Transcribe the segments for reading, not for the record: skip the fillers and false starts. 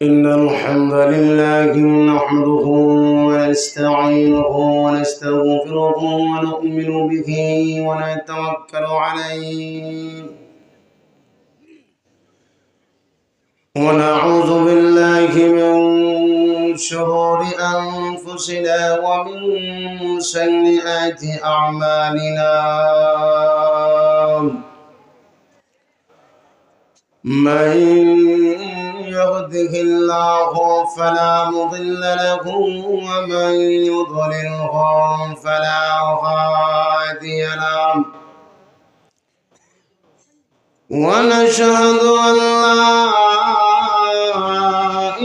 إن الحمد لله نحمده ونستعينه ونستغفره ونؤمن به ونتوكل عليه ونعوذ بالله من شرور أنفسنا ومن سيئات أعمالنا من يهده الله فلا مضل له ومن يضلله فلا هادي له ونشهد أن لا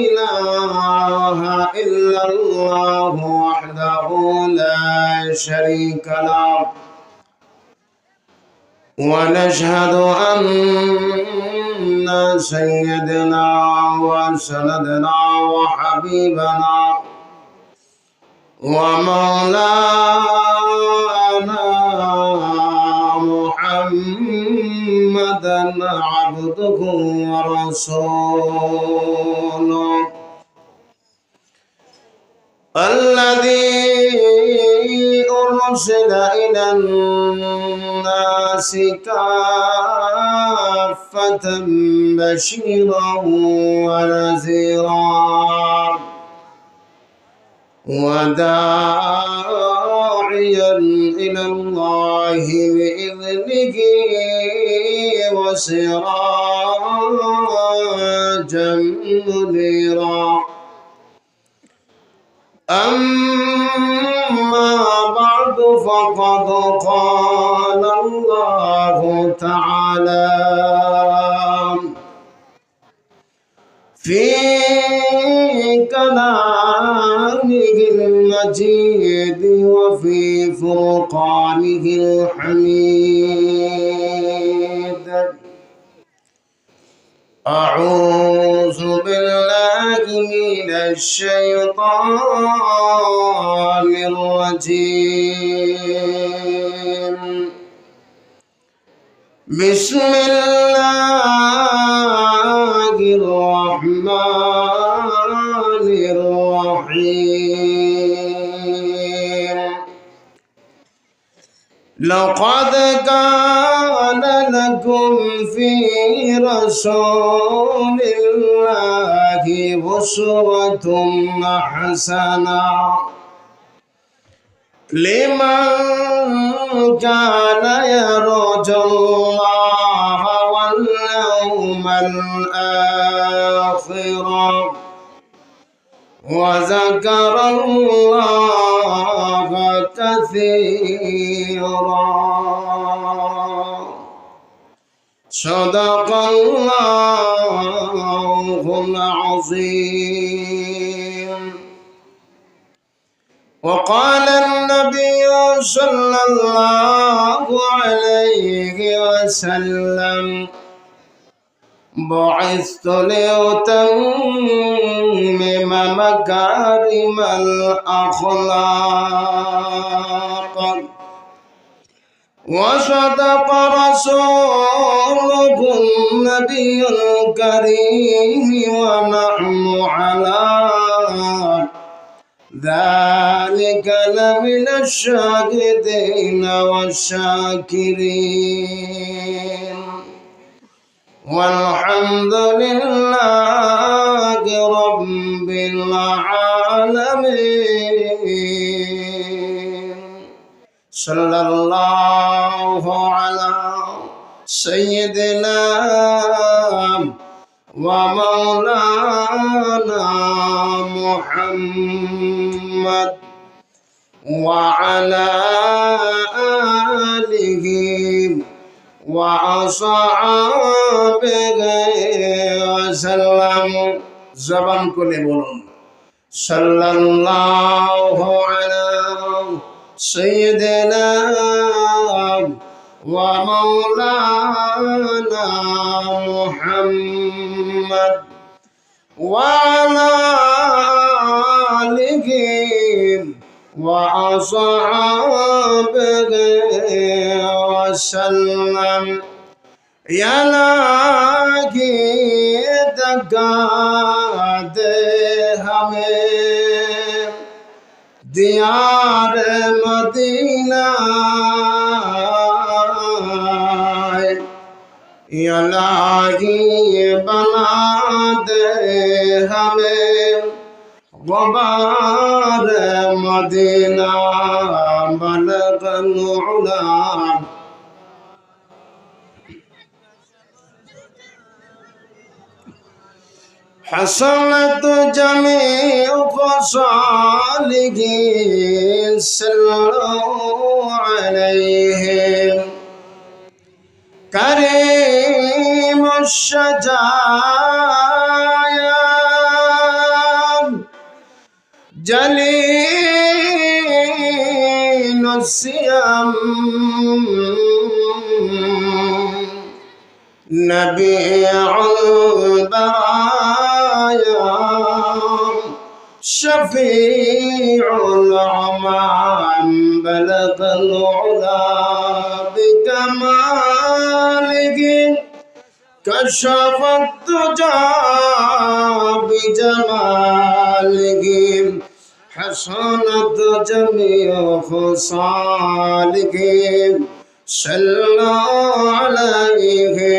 إله إلا الله وحده لا شريك له ونشهد أن سيدنا وسندنا وحبيبنا ومولانا محمدا عبده ورسوله الذي أرسل إلى الناس كافة بشيرا ونذيرا وداعيا إلى الله بإذنه وسراجا منيرا أما بعد فقد قال الله تعالى في كلامه المجيد وفي فرقانه الحميد أعوذ بالله من الشيطان الرجيم بسم الله الرحمن الرحيم لقد كان لكم في رسول الله أسوة حسنة لمن كان يرجو الله واليوم الآخر وذكر الله كثيرا صدق الله العظيم وقال النبي صلى الله عليه وسلم بعثت لأتمم مكارم الأخلاق وصدق رسوله النبي الكريم ونحن على ذلك لمن الشاهدين والشاكرين والحمد لله رب العالمين صلى الله على سيدنا ومولانا محمد وعلى آله وأصحابه وسلم زبان كله بولون صلى الله على سيدنا ومولانا محمد وعلى آله وأصحابه وسلم يا لاقي دقاد हमें दियार मदीना इलाही बना दे हमें गुबार मदीना बलगल उला हसनत जमीअ ख़सालिही सल्लल्लाहु अलैहि करीमुश शजाया जलीलुस सियम नबीउल बराया शफीउल अमान बलगल उला बिकमालिही कशफत तुजा बिजमालिही हसनत जमीअ ख़सालिही सल्लल्लाहु अलैहि।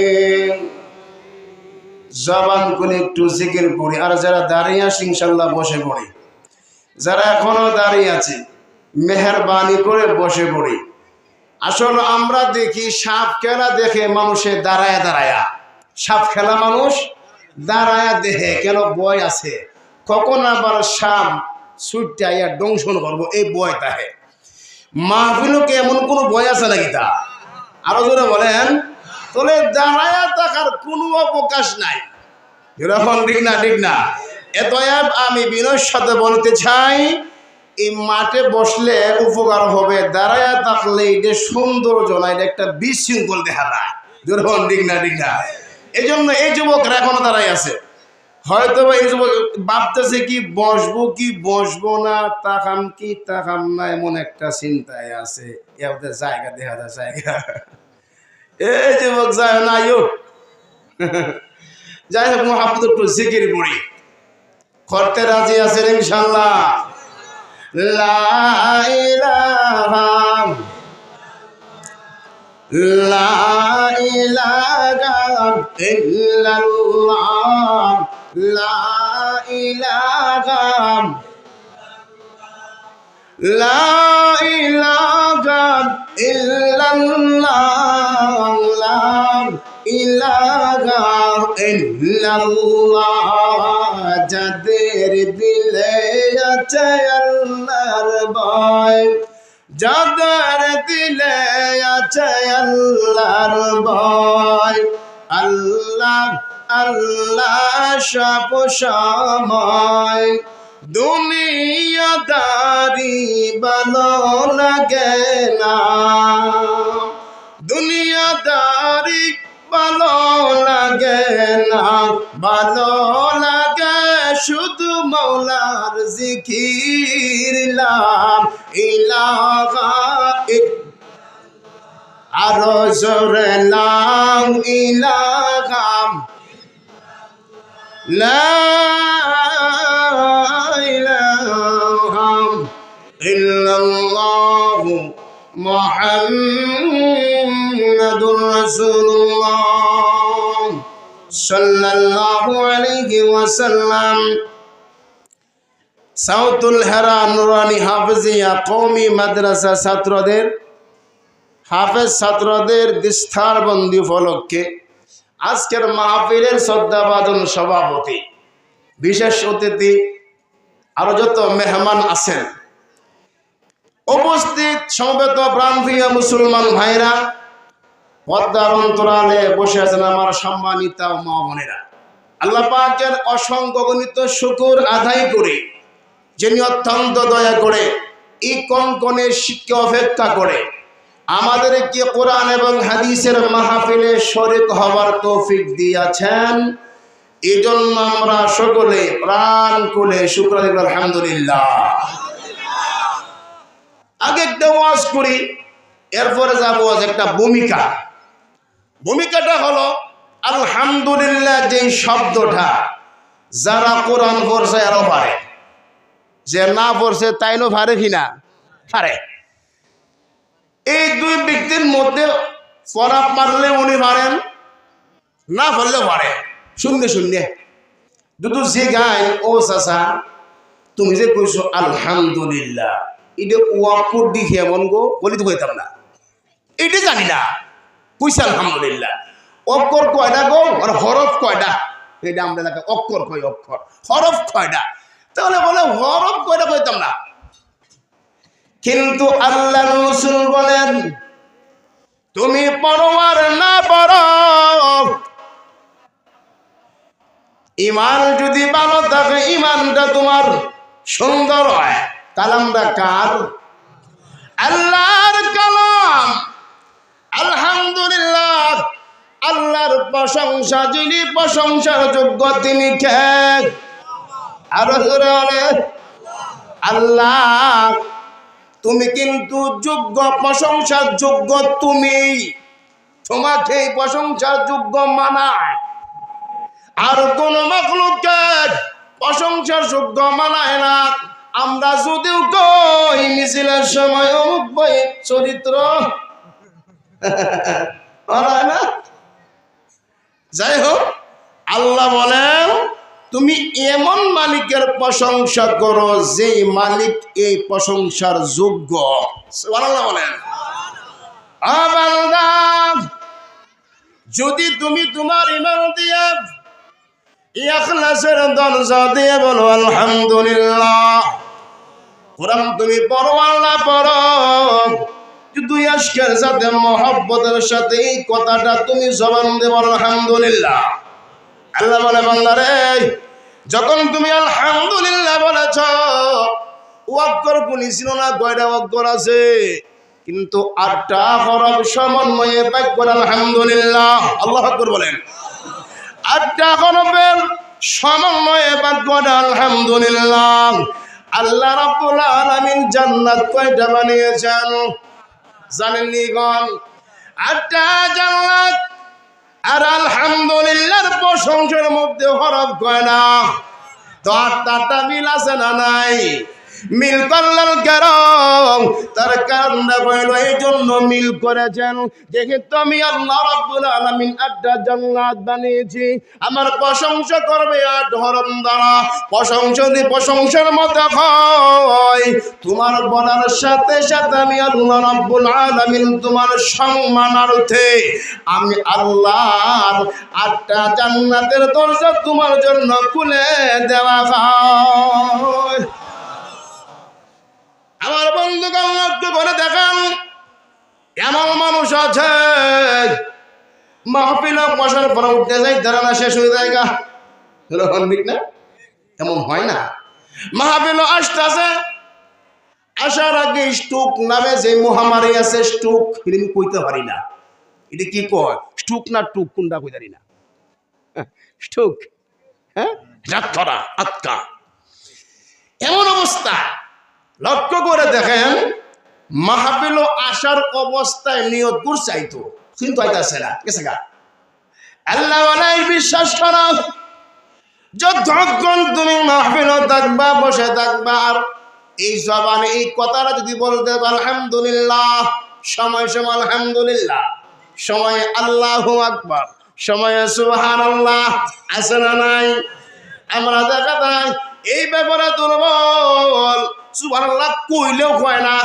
জবান করে একটু জিকির করি। আর যারা দাঁড়িয়ে আছে ইনশাআল্লাহ বসে পড়ি। যারা এখনো দাঁড়িয়ে আছে মেহেরবানি করে বসে পড়ি। আসলে আমরা দেখি সাপ খেলা দেখে মানুষে দাঁড়ায়া দাঁড়ায়া, সাপ খেলা মানুষ দাঁড়ায়া দেখে, কেন বয় আছে, কখন আবার সাপ ছুটাইয়া দংশন করবো এই বয় তাহে। মাহফিলকে এমন কোনো বয় আছে নাকি? তা আরো জোরে বলেন। তাহলে দাঁড়ায়া থাকার কোনো অবকাশ নাই। এরকম ঠিক না? ঠিক না? এতএব আমি বিনয়ের সাথে বলতে চাই, এই মাঠে বসলে উপকার হবে, দাঁড়ায়া থাকলে এটা সৌন্দর্য না, এটা একটা বিশৃঙ্খল দেখা যায়। যেরকম ঠিক না? ঠিক না? এই জন্য এই যুবকরা এখনো দাঁড়াই আছে। হয়তো এই যুবক ভাবতেছে কি বসবো কি বসবো না, তাকাম কি তাকাম না, এমন একটা চিন্তায় আছে। এবার জায়গা দেখা যায়, জায়গা এই যুবক যায় না। যাই হোক, মহাব্বত একটু জিকির পড়ি। করতে রাজি আছেন ইনশাআল্লাহ? লা ইলাহা লা ইলাহা ইল্লাল্লাহ লা ইলাহা লা ইলাহা ইল্লাল্লাহ লা ইলাহা ইল্লাল্লাহ। যাদের দিলে আছে আল্লাহর ভয়, যাদের দিলে আছে আল্লাহর ভয়, আল্লাহ আল্লাহ সব সময়। দুনিয়াদারি ভালো লাগে না, দুনিয়াদারি ভালো লাগে না, ভালো লাগে শুধু মৌলার জিকির। লা ইলাহা আরো জোরে লা ইলাহা লা ইলাহা ইল্লাল্লাহ মুহাম্মাদুর রাসূলুল্লাহ সাল্লাল্লাহু আলাইহি ওয়াসাল্লাম। সাউতুল হেরা নুরানি হাফেজিয়া কওমি মাদ্রাসা ছাত্রদের, হাফেজ ছাত্রদের দীক্ষাবন্দি উপলক্ষে আজকের মাহফিলের শ্রদ্ধাভাজন সভাপতি, বিশেষ অতিথি, আরো যত মেহমান আছেন, উপস্থিত সমবেত প্রাণপ্রিয় মুসলমান ভাইরা, পর্দার অন্তরালে বসে আছেন আমার সম্মানিত মা বোনেরা, আল্লাহ পাকের অসংখ্য গণিত শুকর আদায় করে, যিনি অত্যন্ত দয়া করে এই কনকনে শিক্ষা অপেক্ষা করে আমাদেরকে কোরআন এবং হাদিসের মাহফিলে শরীক হওয়ার তৌফিক দিয়েছেন। এই জন্য আমরা সকলে প্রাণ খুলে শুকর দিব আলহামদুলিল্লাহ। আগে একটা ওয়াজ করি, এরপরে যাবো একটা ভূমিকা। ভূমিকাটা হলো আলহামদুলিল্লাহ, যে শব্দটা যারা কোরআন পড়ছে আরো পারে, যে না পড়ছে তাইনও পারে কিনা পারে। এই দুই ব্যক্তির মধ্যে পড়া পারলে উনি পারেন, না পারলেও পারে। শুনলে শুনলে দুটো যে গায়, ও চাচা তুমি যে কইছো আলহামদুলিল্লাহ, এটা ওয়াক্কর দিকে এমন গো বলি তো কইতাম না, এটা জানি না। কইছে আলহামদুলিল্লাহ, অক্ষর কয়টা গো আর হরফ কয়টা, এটা আমরা এলাকায় অক্ষর কই, অক্ষর হরফ কয়টা, তাহলে বলে হরফ কয়টা কইতাম না। কিন্তু আল্লাহ রাসূল বলেন তুমি পড়ো আর না পড়ো, ইমান যদি ভালো থাকে, ইমানটা তোমার সুন্দর হয়। কালামটা কার? আল্লাহর কালাম। আলহামদুলিল্লাহ, আল্লাহর প্রশংসা, যিনি প্রশংসার যোগ্য তিনি কে? আরো জোরে আল্লাহ। তুমি কিন্তু যোগ্য, প্রশংসার যোগ্য তুমি, তোমাকে প্রশংসার যোগ্য মানায়। আর কোন মাখলুককে প্রশংসার যোগ্য মানায় না। আমরা যদিও কই মিছিলের সময় অমুক বই চরিত্র না, যাই হোক, আল্লাহ বলেন তুমি এমন মালিকের প্রশংসা করো যে মালিক এই প্রশংসার যোগ্য। সুবহানাল্লাহ বলেন। বান্দা, যদি তুমি তোমার ঈমান দিয়ে ইখলাসের দরজা দিয়ে বলো আলহামদুলিল্লাহ, কোরআন তুমি পড়ো, আল্লাহ পড়ো, দুই আশকের সাথে মহব্বতের সাথে এই কথাটা তুমি জবান দিয়ে বলো আলহামদুলিল্লাহ। আল্লাহ বলে বান্দারে, যখন তুমি আলহামদুলিল্লাহ বলেছ, ওয়াক্কর গুলি ছিল না, কয়টা ওয়াক্কর আছে? কিন্তু 8টা হরফ সমন্বয়ে বাক্য আলহামদুলিল্লাহ। আল্লাহু আকবার বলেন। 8টা হরফের সমন্বয়ে বাক্য আলহামদুলিল্লাহ। আল্লাহ রাব্বুল আলামিন জান্নাত কয়টা বানিয়েছেন জানেননি গণ? 8টা জান্নাত। আর আলহামদুলিল্লাহর প্রশংসার মধ্যে হরফ কয়টা? তো 8টা মিল আছে না নাই? মিল করলেন কারণ তার কারণটা হইল এই জন্য মিল করেছেন, যেহেতু আমি আল্লাহ রাব্বুল আলামিন 8টা জান্নাত বানিয়েছি, আমার প্রশংসা করবে 8 হরফ দ্বারা। প্রশংসা যদি প্রশংসার মতো হয়, তোমার বলার সাথে সাথে আমি আল্লাহ রাব্বুল আলামিন তোমার সম্মানার্থে আমি আল্লাহর 8টা জান্নাতের দরজা তোমার জন্য খুলে দেওয়া হয়। আমার বন্ধুগণ লক্ষ্য করে দেখেন, এমন মানুষ আছে মাহফিল বসার পর উঠতে যাই, ধারণা শেষ হয়ে যায় গা, ঠিক না? এমন হয় না? মাহফিল আসতেছে, আসার আগে স্ট্রোক নামে যে মহামারী আছে, স্ট্রোক আমি কইতে পারি না, এটা কি কয়, স্ট্রোক না টুক কোনটা কই জানি না, স্ট্রোক, হ্যাঁ, রাতরা আত্মা, এমন অবস্থা। লক্ষ্য করে দেখেন, মাহফিল আসার অবস্থায় নিয়ত করছাইতো, কিন্তু আইতাছে না, গেছে গা। আল্লাহ ওয়ালাই বিশ্বাস করো, যতক্ষণ তুমি মাহফিল থাকবা, বসে থাকবা, আর এই জবানে এই কথাটা যদি বলতে আলহামদুলিল্লাহ, সময় সময় আলহামদুলিল্লাহ, সময় আল্লাহু আকবার, সময় সুবহানাল্লাহ, আছে না নাই? আমরা দেখা যায় এই ব্যাপারে দুর্বল, সুবহানাল্লাহ কইলেও হয় না।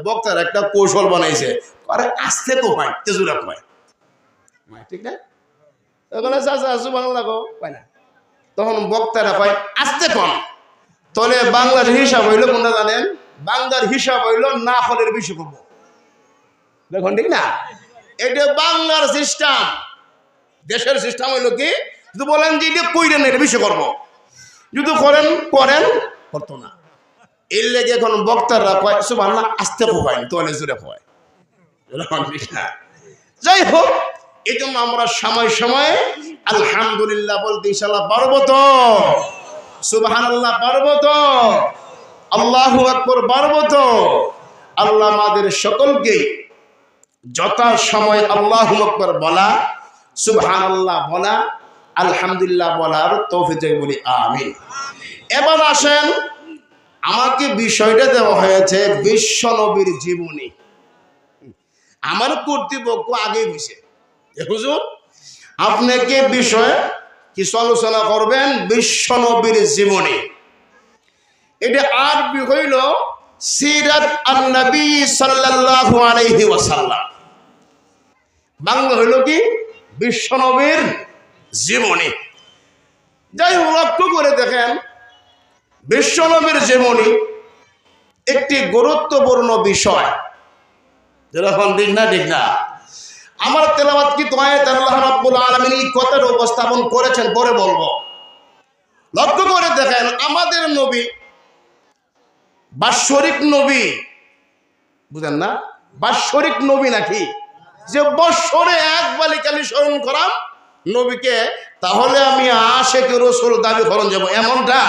বক্তার একটা কৌশল বানাইছে, আরে আস্তে তো হয়, তেজুরা কয়, ঠিক না? সুবহানাল্লাহ কয় না, তখন বক্তারা কয় আস্তে কন। তাহলে বাংলার হিসাব হইল কোনটা জানেন? বাংলার হিসাব হইল না হলের বেশি করবো, দেখুন, ঠিক না? এটা বাংলার সিস্টেম। দেশের সিস্টেম হইল কি, যদি বলেন যে এটা কইরেন, এটা বেশি করবো, যদি করেন করেন, করতো না। এর লেগে এখন বক্তাররা কয় সুবহানাল্লাহ আস্তে কয়, তোলে জোরে কয়, ঠিক না? যাই হোক, এই জন্য আমরা সময় সময়ে আলহামদুলিল্লাহ বলতে ইনশাআল্লাহ পারবো তো, সুবহানাল্লাহ পারবো তো, আল্লাহু আকবার পারবো তো। আল্লাহ আমাদের সকলকে যথা সময় আল্লাহু আকবার বলা, সুবহানাল্লাহ বলা, আলহামদুলিল্লাহ বলার তৌফিক বলি আমিন। এবার আসেন আমাকে বিষয়টা দেওয়া হয়েছে বিশ্ব নবীর জীবনী। আমার কর্তৃপক্ষ আগে বুঝে হুজুর আপনাকে বিষয়ে কিছু আলোচনা করবেন বিশ্ব নবীর জীবনী। এটা আরবি হইল সিরাত আন-নবী সাল্লাল্লাহু আলাইহি ওয়াসাল্লাম, বাংলা হইল কি বিশ্ব নবীর জীবনী। যাই হোক, লক্ষ্য করে দেখেন বিশ্ব নবীর জীবনী একটি গুরুত্বপূর্ণ বিষয়। যেরকম ঠিক না আমার তেলাওয়াত কি আয়াত আল্লাহ রাব্বুল আলামিন এই কথাটা উপস্থাপন করেছেন, পরে বলবো। লক্ষ্য করে দেখেন আমাদের নবী বাৎসরিক নবী, বুঝেন না বাৎসরিক নবী নাকি যে বৎসরে একবারই খালি স্মরণ করাম নবীকে, তাহলে আমি আশিক রাসূল দাবি করন যাব, এমনটা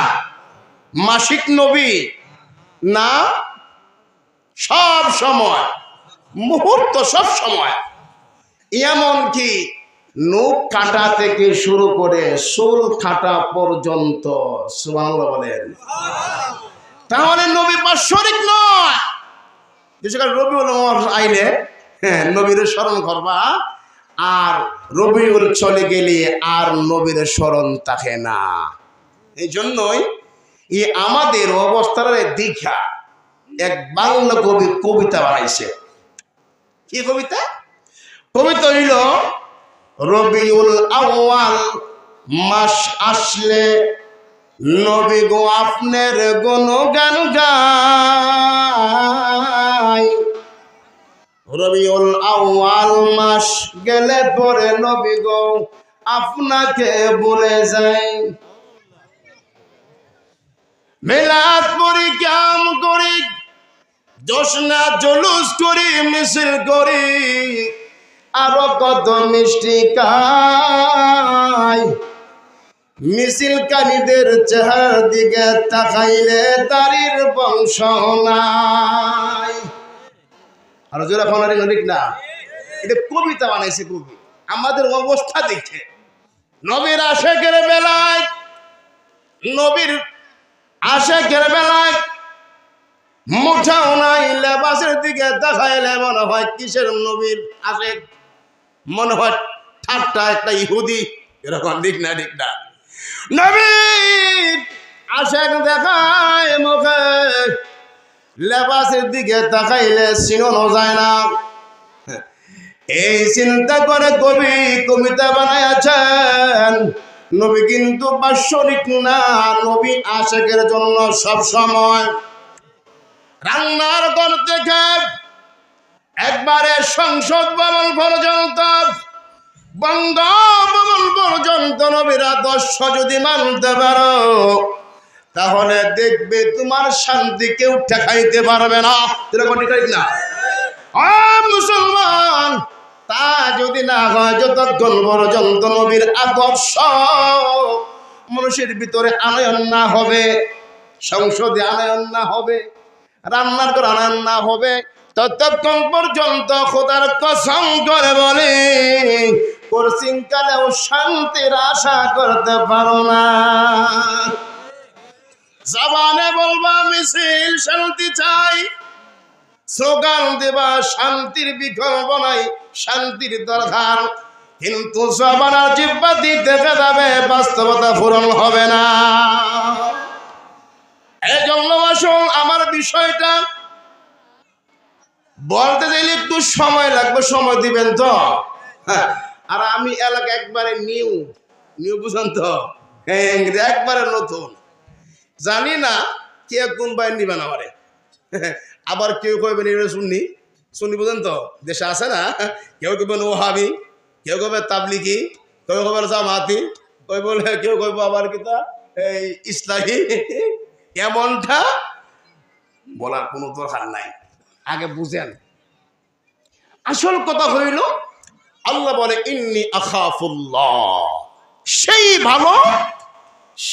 মাসিক নবী না, সব সময় মুহূর্ত সব সময়, এমনকি নখ কাটা থেকে শুরু করে চুল কাটা পর্যন্ত। সুবহানাল্লাহ বলেন। তাহলে নবী বাৎসরিক নয়, বিশেষ করে রবিউল আউয়াল আইলে নবীর স্মরণ করবা, আর রবিউল চলে গেলে আর নবীর স্মরণ থাকে না। এই জন্যই এই আমাদের অবস্থার দীক্ষা এক বাংলা কবি কবিতা বানাইছে। কি কবিতা? কবিতা হইল রবিউল আউয়াল মাস আসলে নবী গো আপনার গুণগান গাই, রবিউল আউয়াল মাস গেলে পরে নবী গো আপনাকে ভুলে যাই। মিলাদ পড়ি, কাম করি, জোশনা জুলুস করি, মিছিল করি, আরো কত মিষ্টি খাই। মিছিলকারীদের চেহারার দিকে তাকাইলে তারির বংশ নাই। আর জোরে ফোনারি ঠিক না, এটা কবিতা বানাইছে কবি আমাদের অবস্থা দেখে। নবীর আশিকের বেলায়, নবীর আশিকের বেলায় মুঠাও নাই, লেবাসের দিকে দেখাইলে মনে হয় কিসের নবীর আশিক, মনে হয় ঠাট্টা একটা ইহুদি, এরকম ঠিক না নবীর আশিক দেখায় মুখে, লেবাসের দিকে তাকাইলে চিনানো যায় না। এই চিন্তা করে কবি কবিতা বানাইয়াছেন। নবী কিন্তু বাৎসরিক না, নবী আশিকের জন্য সব সময়। রান্নার ঘর থেকে একবারে সংসদ ভবন পর্যন্ত, বঙ্গভবন পর্যন্ত নবীর আদর্শ যদি মানতে পারো, তাহলে দেখবে তোমার শান্তি কেউ ঠেকাইতে পারবে না। ঠিক না মুসলমান? তা যদি না হয়, যতক্ষণ পর্যন্ত নবীর আদর্শ মানুষের ভিতরে আনয়ন না হবে, সংসদে আনয়ন না হবে, রান্নার ঘর আনয়ন না হবে, ততক্ষণ পর্যন্ত খোদার কসম করে বলে পরশিনকালেও শান্তির আশা করতে পারো না। জবানে বলবা মিছিল শান্তি চাই, স্লোগান দেবা শান্তির বিকল্প নাই, শান্তির দরকার, কিন্তু জবানা জিহ্বা দিতে যাবে, বাস্তবতা পূরণ হবে না। এই জন্য আসুন আমার বিষয়টা বলতে চাইলে একটু সময় লাগবে, সময় দিবেন তো। আর আমি এলাকা একবারে নিউ বুঝেন তো, একবারে নতুন, জানি না কে কোন বাইর নিবেন আমারে, আবার কেউ কইবেন এটা শুনি বুঝেন তো, দেশে আছে না, কেউ কইবেন ওহাবি, কেউ কইবে তাবলিগি, কেউ কইবেন জামাতি, কেউ কইব আবার কিতা এই ইসলামী। এমনটা বলার কোনো দরকার নাই, আগে বুঝেন। আসল কথা হইল আল্লাহ বলে ইন্নী আখাফুল্লাহ, সেই ভালো,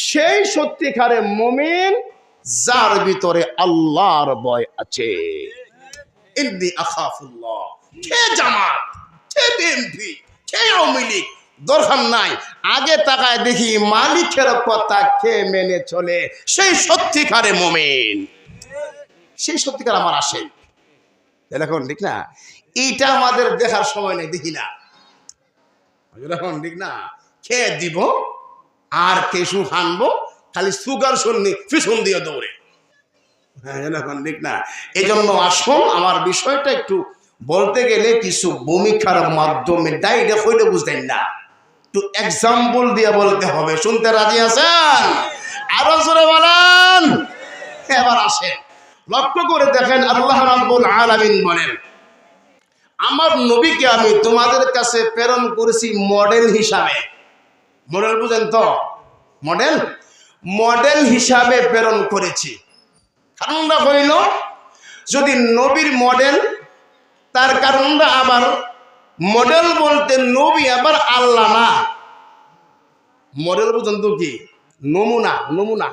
সেই সত্যিকারে মুমিন যার ভিতরে আল্লাহর ভয় আছে। ইন্নী আখাফুল্লাহ। কে জামাত, কে বিএনপি, কে আওয়ামী লীগ, দরকার নাই, আগে তাকায় দেখি মালিকের কথা কে মেনে চলে, সেই সত্যিকারে মুমিন, সেই সত্যিকার আমার আসে। এখন ঠিক না, এইটা আমাদের দেখার সময় নেই, দেখি না এখন ঠিক না, খেয়ে দিব আর কেশু হানবো, খালি সুগার শুননি পিছন দিয়ে দৌড়ে। হ্যাঁ এখন ঠিক না, এই জন্য আসুন আমার বিষয়টা একটু বলতে গেলে কিছু ভূমিকার মাধ্যমে ডাইরে হইলে বুঝতেন না, একটু এক্সাম্পল দিয়ে বলতে হবে। শুনতে রাজি আছেন? আরো জোরে বলেন। এবার আসেন, লক্ষ্য করে দেখেন, আল্লাহ রাব্বুল আলামিন বলেন, আমার নবীকে আমি তোমাদের কাছে প্রেরণ করেছি মডেল হিসাবে। মডেল বুঝেন তো? মডেল, মডেল হিসাবে প্রেরণ করেছি। কারণটা হইল, যদি নবীর মডেল, তার কারণটা আবার মডেল বলতে নবী আবার আল্লাহ না। মডেল বুঝেন তো কি? নমুনা। নমুনা,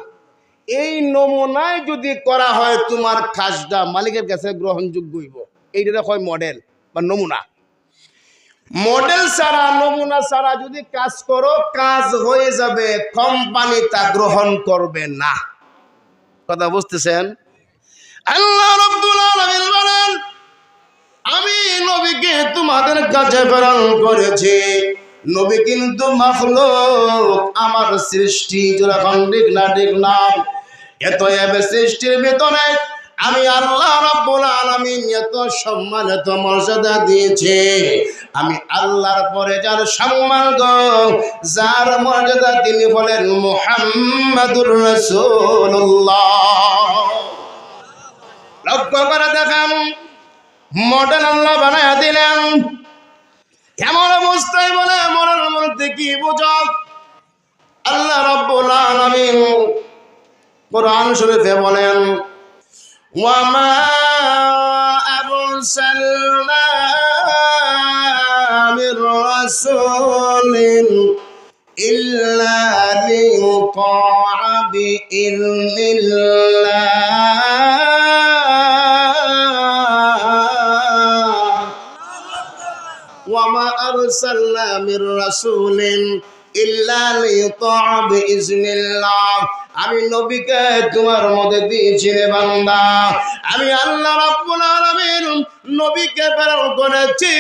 এই নমুনায় যদি করা হয় তোমার কাজটা মালিকের কাছে গ্রহণযোগ্য হইব, এইটা হয় মডেল বা নমুনা। মডেল ছাড়া, নমুনা ছাড়া যদি কাজ করো, কাজ হয়ে যাবে, কোম্পানি তা গ্রহণ করবে না। কথা বুঝতেছেন? আল্লাহ রাব্বুল আলামিন বলেন, আমি নবীকে তোমাদের কাছে প্রেরণ করেছি। নবী কিন্তু মাখলুক, আমার সৃষ্টি। যখন ঠিক না, ঠিক না, এত এবে সৃষ্টির ভিতরে আমি আল্লাহ রাব্বুল আলামিন এত সম্মান, এত মর্যাদা দিয়েছে। আমি আল্লাহর পরে যার সম্মান গো, যার মর্যাদা, তিনি বলেন মুহাম্মাদুর রাসূলুল্লাহ। লক্ষ্য করে দেখেন, মডেল আল্লাহ বানায়া দিলেন। এমন অবস্থায় বলে, মনের মধ্যে কি বুঝো? আল্লাহ রাব্বুল আলামিন কোরআন শরীফে বলেন, ওয়ামা আরসালনা মির রাসূলিন ইল্লা লিয়ুতা'a বিইذনিল্লাহ। ওয়ামা আরসালনা মির রাসূলিন ইল্লা লিয়ুতা'a বিইذনিল্লাহ। আমি নবীকে তোমার মধ্যে দিয়েছি রে বান্দা, আমি আল্লাহ রাব্বুল আলামিন নবীকে প্রেরণ করেছি।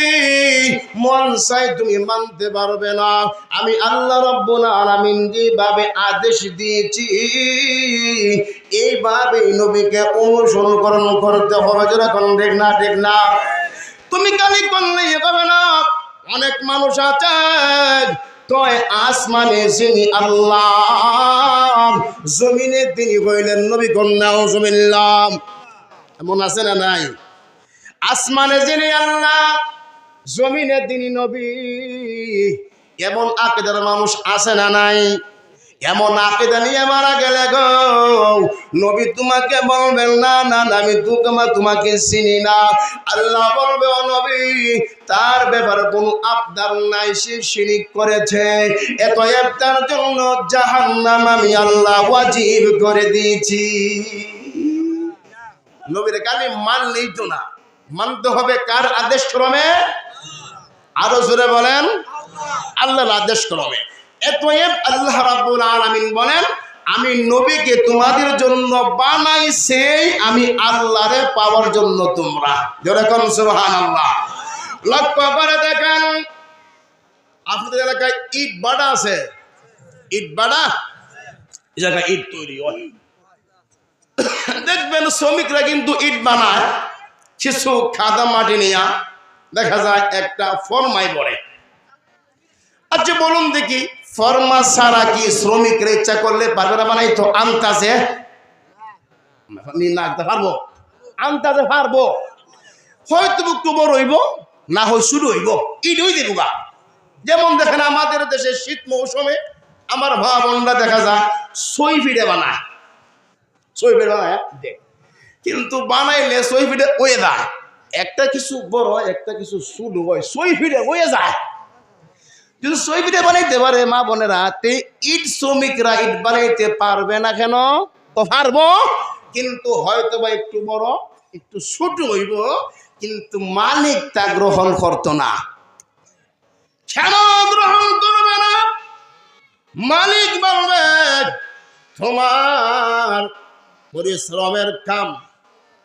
মন চাই তুমি মানতে পারবে না, আমি আল্লাহ রাব্বুল আলামিন যেভাবে আদেশ দিয়েছি এইভাবে নবীকে অনুসরণ করতে হবে। যেরকম ঠিক না, ঠিক না? তুমি খালি করলেই হবে না। অনেক মানুষ আছে তয় আসমানে যিনি আল্লাহ, জমিনে তিনি হইলেন নবী। নাউজুবিল্লাহ। এমন আছে না নাই? আসমানে যিনি আল্লাহ, জমিনে তিনি নবী। এমন আকীদার মানুষ আছে না নাই? এমন আকীদা নিয়ে মারা গেলে গো, নবী তোমাকে বলবেন না, না আমি তোমাকে চিনি না। আল্লাহ বলবে, ও নবী, তার ব্যাপারে কোনো আবদার নাই, সে শিরক করেছে। এত তার জন্য জাহান্নাম আমি আল্লাহ ওয়াজিব করে দিয়েছি। নবীর খালি মানলেই তো না, মানতে হবে কার আদেশ ক্রমে? আরো জোরে বলেন, আল্লাহর আদেশ ক্রমে। এতএব আল্লাহ রাব্বুল আলামিন বলেন, আমি নবীকে তোমাদের জন্য বানাইছি, আমি আল্লাহরে পাওয়ার জন্য। তোমরা যেরকম সুবহানাল্লাহ। লক্ষ্য করে দেখেন, আপনাদের এলাকায় ইট বাড়া আছে? ইট বাড়া, এই জায়গায় ইট তৈরি হয়, দেখবেন শ্রমিকরা কিন্তু ইট বানায় কিছু খাদা মাটি নিয়ে, দেখা যায় একটা ফরমাই পড়ে। আচ্ছা বলুন দেখি, ফরমা ছাড়া কি শ্রমিকরা ইচ্ছা করলে পারবে না বানাইতো? আনতাজে না আনতে পারবো? আনতাজে পারবো, হয়তো একটু বড় হইব, না হয় শুরু হইব, ইট হয়ে দেবো গা। যেমন দেখেন আমাদের দেশে শীত মৌসুমে আমার ভাই বোনরা দেখা যায় 6 ফিটে বানায়, 6 ফিট বানায়, কিন্তু বানাইলে 6 ফিটে হয়ে যায়। একটা কিছু বড় হয়, একটা কিছু শুরু হয়, 6 ফিটে হয়ে যায়। যদি 6 ফিটে বানাইতে পারে মা বোনেরা, ইট শ্রমিকরা ইট বানাইতে পারবে না কেন? তো পারবো, কিন্তু হয়তো বা একটু বড়, একটু ছোট হইব, কিন্তু মালিক তা গ্রহণ করতো না। কেন গ্রহণ করবে না? মালিক বলবে তোমার পরিশ্রমের কাম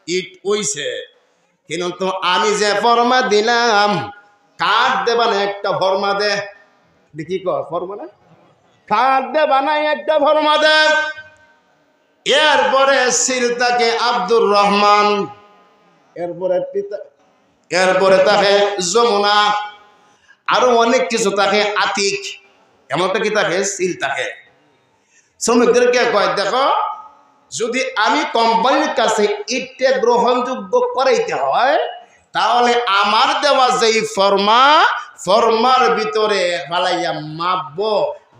ইট হইছে, কিন্তু আমি যে ফরমা দিলাম, কাঠ দেবা না একটা ফরমা দে। দেখি ফরমা না, কাঠ দেবা না একটা ফরমা দে। এরপরে সিল তাকে আব্দুর রহমান, এরপরে তাকে যমুনা, আরো অনেক কিছু তাকে আতিক, এমনটা কি তাকে সিল তাকে। শ্রমিকদেরকে কয় দেখো, যদি আমি কোম্পানির কাছে ইটটা গ্রহণযোগ্য করাইতে হয়, তাহলে আমার দেওয়া যেই ফরমার ভিতরে ফালাইয়া মাপবো,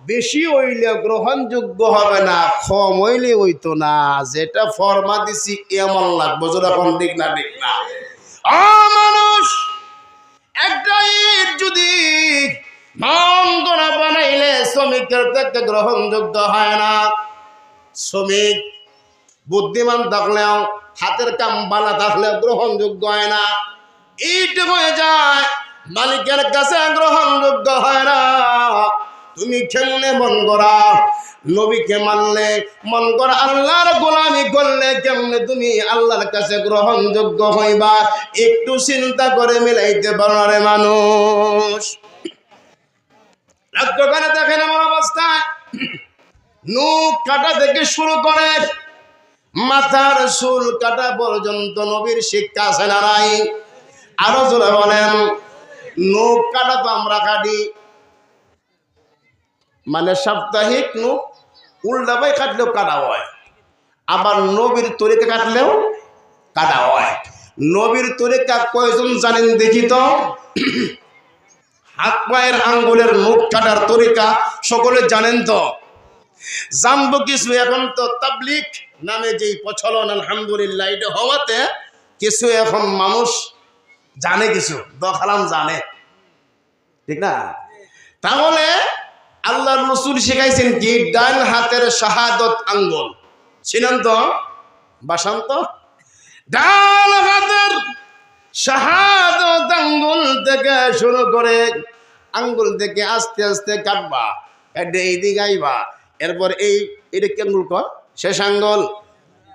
বেশি হইলে গ্রহণযোগ্য হবে না, কম হইলে হইতো না। যেটা ফরমা দিছি এমন লাগবো, যেরকম ঠিক না ঠিক না। মানুষ একটা ইট যদি মন গড়া বানাইলে শ্রমিকের থেকে গ্রহণযোগ্য হয় না। শ্রমিক বুদ্ধিমান থাকলেও, হাতের কাম বালা থাকলেও গ্রহণযোগ্য হয় না। ইট হয়ে যায়, মালিকের কাছে গ্রহণযোগ্য হয় না। তুমি কেমনে মন গড়া নবীকে মানলে, মন গড়া আল্লাহর গোলামি করলে কেমনে তুমি আল্লাহর কাছে গ্রহণযোগ্য হইবা? একটু চিন্তা করে মিলাইতে পারো রে মানুষ। লক্ষ্য করে দেখেন আমার অবস্থায়, নখ কাটা থেকে শুরু করে মাথার চুল কাটা পর্যন্ত নবীর শিক্ষা আছে না নাই? আরো জোরে বলেন। নখ কাটা তো আমরা কাটি, মানে সাপ্তাহিক নখ উল্টাবাই কাটলেও কাটা হয়, আবার নবীর তরিকা কাটলেও কাটা হয়। নবীর তরিকা কয়জন জানেন দেখি তো? হাত পায়ের আঙ্গুলের নখ কাটার তরিকা সকলে জানেন তো? জানবো কিছু, এখন তো তাবলিগ নামে যেই প্রচলন আলহামদুলিল্লাহ এটা হওয়াতে কিছু এখন মানুষ জানে, কিছু দখালাম জানে, ঠিক না? তাহলে আল্লাহ রসুল শিখাইছেন কি? ডান হাতের শাহাদত আঙ্গুল, চিনেন তো? বাসান্ত ডান হাতের শাহাদত আঙ্গুল থেকে শুরু করে আঙ্গুল থেকে আস্তে আস্তে কাটবা, এই দিকে আইবা, এরপর এটা কি আঙ্গুল কর? শেষ আঙ্গুল,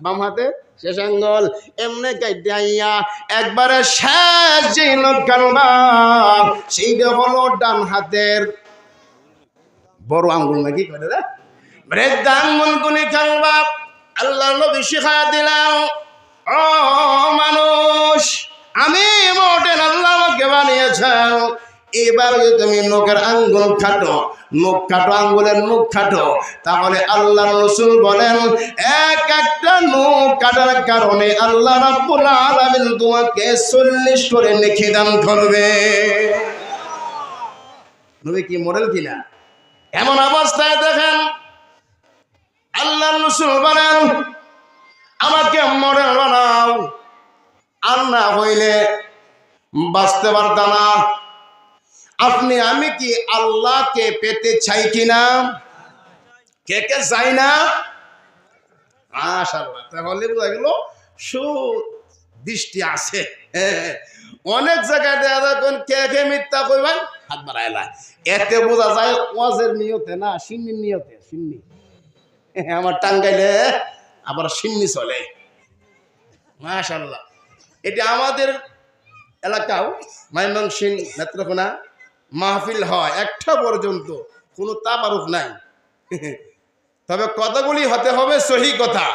বাম হাতে শেষ আঙ্গুল, এমনি কাইতে আইয়া একবারে শেষ যেই লোক কাটবা সেইটা হলো ডান হাতের বড় আঙ্গুল, নাকি করে রে বৃদ্ধ আঙ্গুল গুলি কাটবা। আল্লাহ নবী শিখায়া দিলাম, ও মানুষ, আমি মোটেন আল্লাহ আমাকে বানিয়েছেন, এবার যদি তুমি নখের আঙ্গুল কাটো, নখ কাটো, আঙ্গুলের নখ কাটো, তাহলে আল্লাহ রাসূল বলেন এক একটা নখ কাটার কারণে আল্লাহ রাব্বুল আলামিন তোমাকে 40 করে নেকি দান করবে। নবী কি মডেল কিনা? এমন অবস্থায় দেখেন আল্লাহ রাসূল বলেন আমাকে মডেল বানাও, আর না হইলে বাঁচতে পারত না। আপনি আমি কি আল্লাহকে পেতে চাই কিনা? কে কে চাই না? মাশাআল্লাহ, তাহলে বোঝা গেল সুদৃষ্টি আছে। অনেক জায়গায় দেখা যায় কে কে মিথ্যা কইবেন হাত বাড়াইলা, এতে বোঝা যায় ওয়াজের নিয়তে না, সিন্নির নিয়তে। সিন্নি আমার টাঙ্গাইলে আবার সিন্নি চলে, মাশাআল্লাহ। এটা আমাদের এলাকাও ময়মনসিংহ নেত্রকোনা মাহফিল হয়, একটা পর্যন্ত কোনো তাবারুক নাই, তবে কথাগুলি হতে হবে সহি কথা।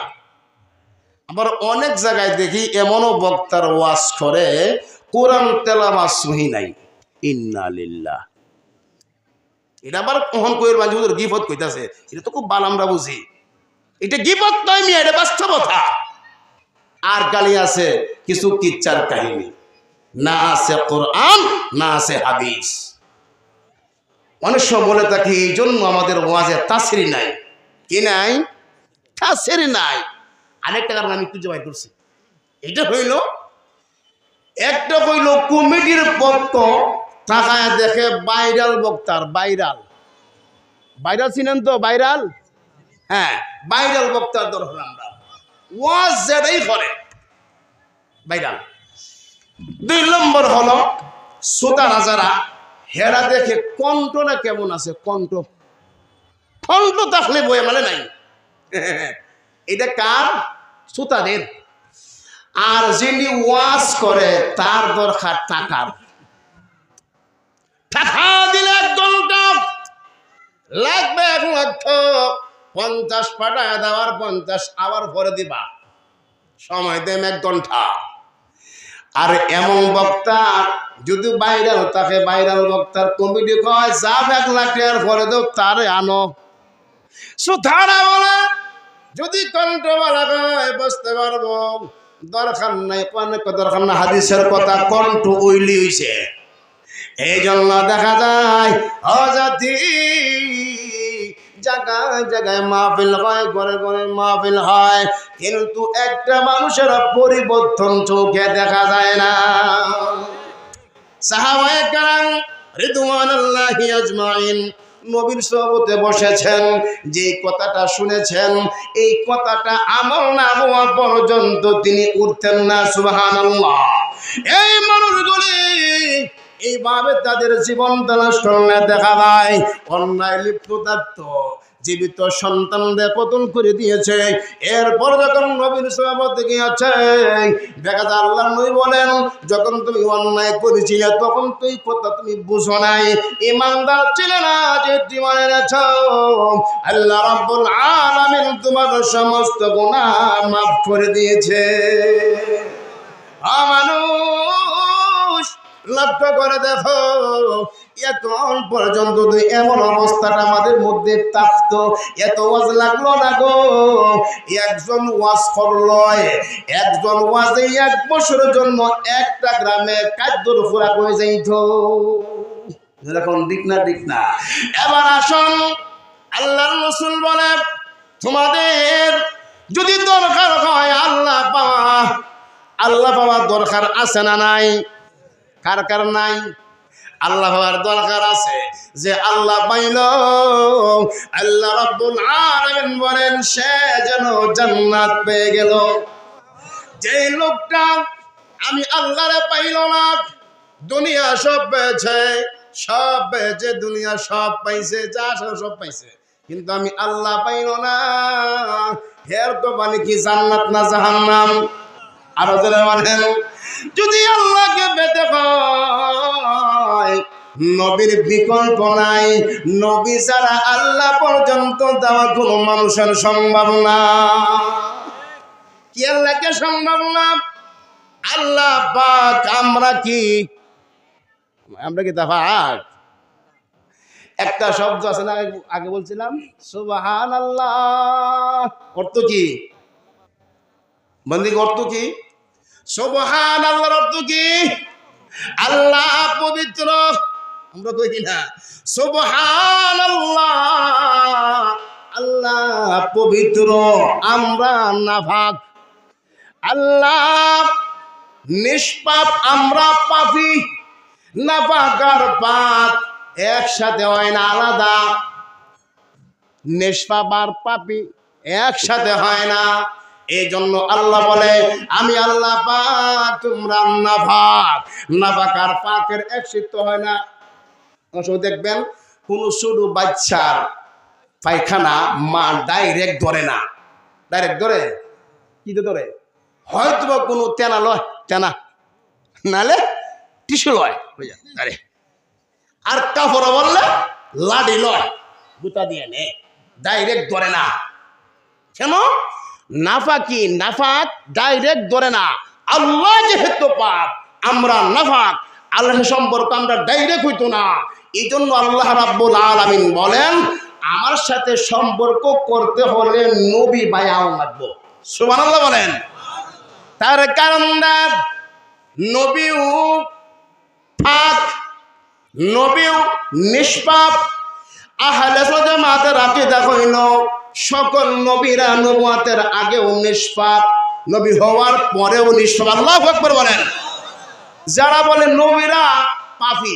আবার অনেক জায়গায় দেখি এমনও বক্তার ওয়াজ করে কোরআন তেলাওয়াত সহি নাই। ইন্না লিল্লাহ। এটা আবার কখন কইর বাঞ্জি হুজুর গিবত কইতাছে, এটা তো খুব ভালো আমরা বুঝি, এটা গিবত নয় মিয়া, এটা বাস্তবতা। আর গালি আছে কিছু কিচ্ছার কাহিনী, না আছে কোরআন, না আছে হাদিস। অনেক সময় বলে থাকি এই জন্য আমাদের ওয়াজে তাসির নাই। কি নাই? তাসির নাই। আরেকটা কারণ আমি খুঁজে বাই করছি, এটা হইল একটা হইল কমিটির পক্ষ তাকায় দেখে ভাইরাল বক্তার, ভাইরাল চিনেন তো? ভাইরাল, হ্যাঁ, ভাইরাল বক্তার দরকার আমরা ওয়াজ যেটাই করে ভাইরাল। 2 নম্বর হলো শ্রোতারা যারা হেরা দেখে কণ্ঠটা কেমন আছে, কণ্ঠ কণ্ঠ থাকলে বয়ে মানে নাই। এটা কার? শ্রোতাদের। আর যিনি ওয়াজ করে তার দরকার টাকার। টাকা দিলে 1 ঘন্টা লাগবে 1 লক্ষ, 50 পাঠায় দেওয়ার 50 আবার পরে দিবা, সময় দেম 1 ঘন্টা। আর এমন বক্তা যদি ভাইরাল থাকে, ভাইরাল বক্তার কমিটি কয় যা 1 লাখ টাকার পরে দেব তারে আনো। সুধারা বলে যদি কণ্ঠওয়ালা কয় বুঝতে পারবো, দরকার নাই, অনেক দরকার না, হাদিসের কথা, কণ্ঠ ওইলি হইছে। এই জন্য দেখা যায় অজাতি জায়গায় জায়গায় মাহফিল হয়, ঘরে ঘরে মাহফিল হয়, কিন্তু একটা মানুষের পরিবর্তন চোখে দেখা যায় না। সাহাবায়ে কেরাম রিদওয়ানুল্লাহি আজমাইন নবীর সোহবতে বসেছেন, যে কথাটা শুনেছেন এই কথাটা আমল না হওয়া পর্যন্ত তিনি উঠতেন না। সুবহানাল্লাহ। এই মানুষগুলি এইভাবে তাদের জীবন তালাশ করলে দেখা যায় অন্যায় লিপ্ত থাকতো, জীবিত সন্তানদের পতন করে দিয়েছে। এরপর যখন নবীর সোহবতে গিয়েছে দেখা যায় আল্লাহ নবী বলেন, যখন তুমি অন্যায় করেছিলে তখন তুই কথা তুমি বুঝো নাই, ইমানদার ছিলে না, যে জীবনে রেছো আল্লাহ রাব্বুল আলামিন তোমার সমস্ত গুনাহ মাফ করে দিয়েছে। মানুষ লক্ষ্য করে দেখো, এখন পর্যন্ত এমন অবস্থাটা আমাদের মধ্যে থাকতো, এত ওয়াজ লাগলো না গো। একজন ওয়াজ করলো, একজন ওয়াজে 1 বছরের জন্য একটা গ্রামে খাদ্যর খোরাক হয়ে যাইত। এরকম ঠিক না, ঠিক না? এবার আসুন, আল্লাহর রাসূল বলে তোমাদের যদি দরকার হয় আল্লাহ পাওয়া, আল্লাহ পাওয়ার দরকার আছে না নাই? কার কার নাই? আল্লাহ পাওয়ার দরকার আছে। যে আল্লাহ পাইল, আল্লাহ রাব্বুল আলামিন বলেন সে যেন জান্নাত পেয়ে গেল। যে লোকটা আমি আল্লাহরে পাইল না, দুনিয়া সব পেয়েছে, সব পেয়েছে, দুনিয়া সব পাইছে, যা সব পাইছে, কিন্তু আমি আল্লাহ পাইল না, হের তো মানে কি জান্নাত না জাহান্নাম? আরো যারা বলেন, যদি আল্লাহকে পেতে হয় নবীর বিকল্প নাই, নবী ছাড়া আল্লাহ পর্যন্ত যাওয়া কোনো মানুষের সম্ভব না। কি আল্লাহকে সম্ভব না? আল্লাহ পাক, আমরা কি তাফাক একটা শব্দ আছে না, আগে বলছিলাম সুবহানাল্লাহ, অর্থ কি বন্দি? অর্থ কি? সুবহানাল্লাহর অর্থ কি? আল্লাহ পবিত্র। আমরা কই না সুবহানাল্লাহ, আল্লাহ পবিত্র, আমরা নাপাক। আল্লাহ নিষ্পাপ, আমরা পাপী। নাপাক আর পাক একসাথে হয় না, আলাদা। নিষ্পাপ আর পাপী একসাথে হয় না। এই জন্য আল্লাহ বলে আমি আল্লাহ পাক, তোমরা নাপাক। নাপাক আর পাকের একসাথে হয় না। দেখবেন কোন ছোট বাচ্চার পায়খানা মা ডাইরেক্ট ধরে না। ডাইরেক্ট ধরে কি ধরে? হয়তো বা কোনো তেনা লয়, তেনা নালে টিস্যু লয়, আরে আর কাপড় বললে লাডি লয়, গুতা দিয়ে নে, ডাইরেক্ট ধরে না। কেন? নাফাকি, নাফাক ডাইরেক্ট ধরে না। আল্লাহ যেহেতু পাক, আমরা নাফাক, আল্লাহর সম্পর্ক আমরা ডাইরেক্ট হইতো না। এই জন্য আল্লাহ রাব্বুল আলামিন বলেন আমার সাথে সম্পর্ক করতে হলে নবী বায়াও লাগবে। সুবহানাল্লাহ বলেন। তার কারণ নবীও পাক, নবীও নিষ্পাপ। আহলে জামাতের আকীদা হইল সকল নবীরা নবুয়তের আগেও নিষ্পাপ, নবী হওয়ার পরেও নিষ্পাপ। আল্লাহু আকবার বলেন। যারা বলে নবীরা পাপী,